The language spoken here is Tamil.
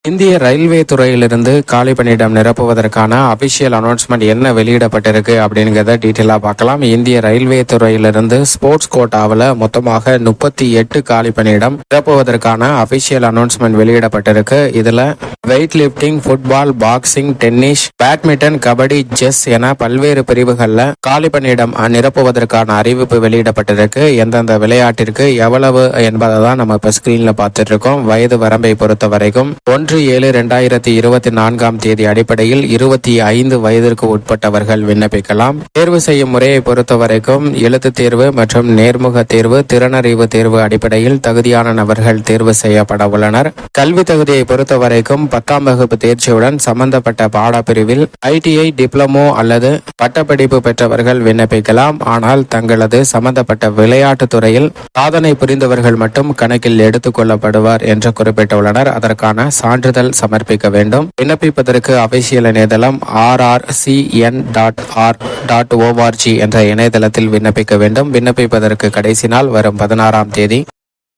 இந்திய ரயில்வே துறையிலிருந்து காலி பணியிடம் நிரப்புவதற்கான அபிஷியல் அனௌன்ஸ்மெண்ட் என்ன வெளியிடப்பட்டிருக்கு அப்படிங்கிறத டீட்டெயிலா பார்க்கலாம். இந்திய ரயில்வே துறையிலிருந்து ஸ்போர்ட்ஸ் கோட்டாவில் மொத்தமாக 38 காலி பணியிடம் நிரப்புவதற்கான அபிஷியல் அனௌன்ஸ்மெண்ட் வெளியிடப்பட்டிருக்கு. இதுல weight lifting, football, boxing, tennis, badminton, kabaddi, chess என பல்வேறு பிரிவுகளில் காலி பணியிடம் நிரப்புவதற்கான அறிவிப்பு வெளியிடப்பட்டிருக்கு. எந்தெந்த விளையாட்டிற்கு எவ்வளவு என்பதை தான் நம்ம இப்ப ஸ்கிரீன்ல பார்த்துட்டு இருக்கோம். வயது வரம்பை பொறுத்த வரைக்கும் 1/7/2024 அடிப்படையில் 25 வயதிற்கு உட்பட்டவர்கள் விண்ணப்பிக்கலாம். தேர்வு செய்யும் முறையை பொறுத்த வரைக்கும் எழுத்து தேர்வு மற்றும் நேர்முக தேர்வு, திறனறிவு தேர்வு அடிப்படையில் தகுதியான நபர்கள் தேர்வு செய்யப்பட உள்ளனர். கல்வி தகுதியை பொறுத்த வரைக்கும் 10ஆம் வகுப்பு தேர்ச்சியுடன் சம்பந்தப்பட்ட பாடப்பிரிவில் ITI, டிப்ளமோ அல்லது பட்டப்படிப்பு பெற்றவர்கள் விண்ணப்பிக்கலாம். ஆனால் தங்களது சம்பந்தப்பட்ட விளையாட்டு துறையில் சாதனை புரிந்தவர்கள் மட்டும் கணக்கில் எடுத்துக் கொள்ளப்படுவார் என்று குறிப்பிட்டுள்ளனர். அதற்கான சான்றிதழ் சமர்ப்பிக்க வேண்டும். விண்ணப்பிப்பதற்கு அபிஷியல் இணையதளம் rrcn.r.org என்ற இணையதளத்தில் விண்ணப்பிக்க வேண்டும். விண்ணப்பிப்பதற்கு கடைசி நாள் வரும் 16ஆம் தேதி.